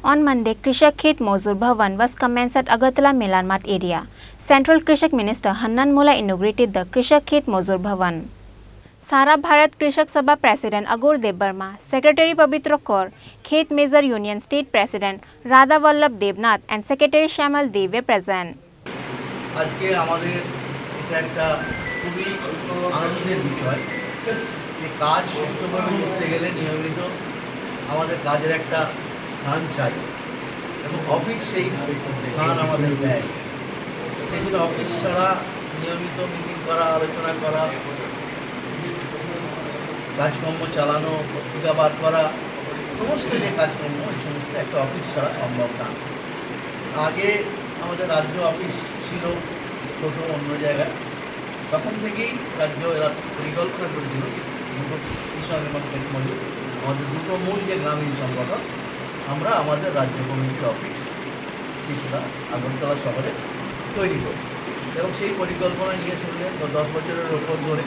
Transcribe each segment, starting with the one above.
On Monday, Krishak Khet Bhavan was commenced at Agartala Melarmath area. Central Krishak Minister Hannan Mola inaugurated the Krishak Khet Bhavan. Sara Bharat Krishak Sabha President Agor Dev Burma, Secretary Pabitra Kaur, Khet Major Union State President Radha Vallabh Devnath and Secretary Shamal Dev were present. আজকে আমাদের এটা একটা খুবই আনন্দের বিষয় যে কাজ সুষ্ঠুভাবে করতে গেলে নিয়মিত আমাদের কাজের একটা স্থান চাই এবং অফিস সেই স্থান আমাদের দেয়। সেই জন্য অফিস ছাড়া নিয়মিত মিটিং করা, আলোচনা করা, কাজকর্ম চালানো, পত্রিকা বার করা, সমস্ত যে কাজকর্ম এই সমস্ত একটা অফিস ছাড়া সম্ভব না। আগে আমাদের রাজ্য অফিস ছিল ছোট অন্য জায়গায়, তখন থেকেই রাজ্য এরা পরিকল্পনা করেছিল দুটো কৃষক এবং ক্ষেত মজুর আমাদের দুটো মূল যে গ্রামীণ সংগঠন আমরা আমাদের রাজ্য কমিটির অফিস ত্রিপুরা আগরতলা শহরে তৈরি করি এবং সেই পরিকল্পনা নিয়ে চললেন 10 বছরের ওপর ধরে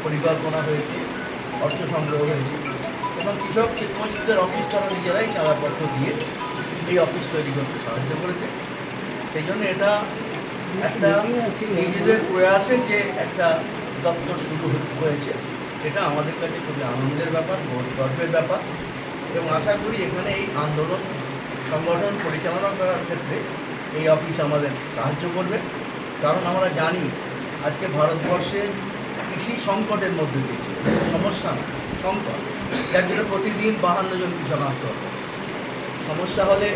পরিকল্পনা হয়েছে, অর্থ সংগ্রহ হয়েছে এবং কৃষক ক্ষেত মজুরদের অফিস তারা নিজেরাই চাঁদাপত্র দিয়ে এই অফিস তৈরি করতে সাহায্য করেছে। সেই জন্য এটা একটা নিজেদের প্রয়াসে যে একটা দপ্তর শুরু হয়েছে, এটা আমাদের কাছে খুবই আনন্দের ব্যাপার, গর্বের ব্যাপার এবং আশা করি এখানে এই আন্দোলন সংগঠন পরিচালনা করার ক্ষেত্রে এই অফিস আমাদের সাহায্য করবে। কারণ আমরা জানি আজকে ভারতবর্ষে কৃষি সংকটের মধ্যে দিয়েছে, সমস্যা না সংকট, যার জন্য প্রতিদিন 52 জন কৃষক আত্মহত্যা। সমস্যা হলে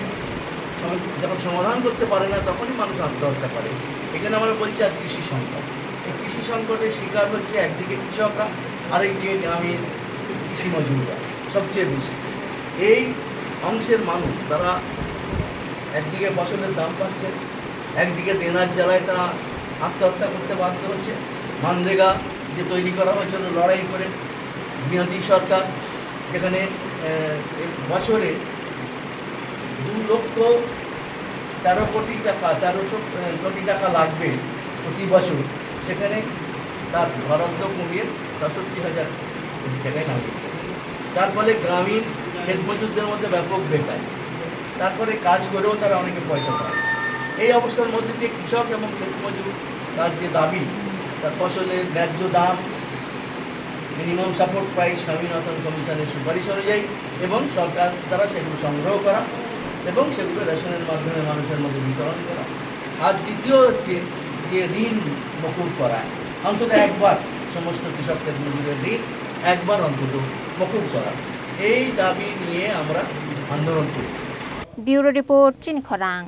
যখন সমাধান করতে পারে না তখনই মানুষ আত্মহত্যা করে। এখানে আমরা বলছি আজ কৃষি সংকট, এই কৃষি সংকটের শিকার হচ্ছে একদিকে কৃষকরা, আরেকদিকে গ্রামীণ কৃষি মজুররা সবচেয়ে বেশি। এই অংশের মানুষ তারা একদিকে ফসলের দাম পাচ্ছে, একদিকে দেনার জ্বালায় তারা আত্মহত্যা করতে বাধ্য হচ্ছে। মানরেগা যে তৈরি করা হয়েছিল লড়াই করে বিরোধী সরকার, যেখানে বছরে 2,13 কোটি টাকা লাগবে প্রতি বছর, সেখানে তার বরাদ্দ কমিয়ে 66,000 কোটি টাকায় নামবে। তার ফলে গ্রামীণ ক্ষেত মজুরদের মধ্যে ব্যাপক বেকার, তারপরে কাজ করেও তারা অনেকে পয়সা পায়। এই অবস্থার মধ্যে দিয়ে কৃষক এবং ক্ষেত মজুর তার যে দাবি, তার ফসলের ন্যায্য দাম, মিনিমাম সাপোর্ট প্রাইস স্বামীনাথন কমিশনের সুপারিশ অনুযায়ী এবং সরকার দ্বারা সেগুলো সংগ্রহ করা এবং সেগুলো রেশনের মাধ্যমে মানুষের মধ্যে বিতরণ করা। আর দ্বিতীয় হচ্ছে যে ঋণ মকুব করা, অন্তত একবার সমস্ত কৃষক ক্ষেত মজুরের ঋণ একবার অন্তত মকুব করা, এই দাবি নিয়ে আমরা আন্দোলন করছি। ব্যুরো রিপোর্ট, চিনি খরাং।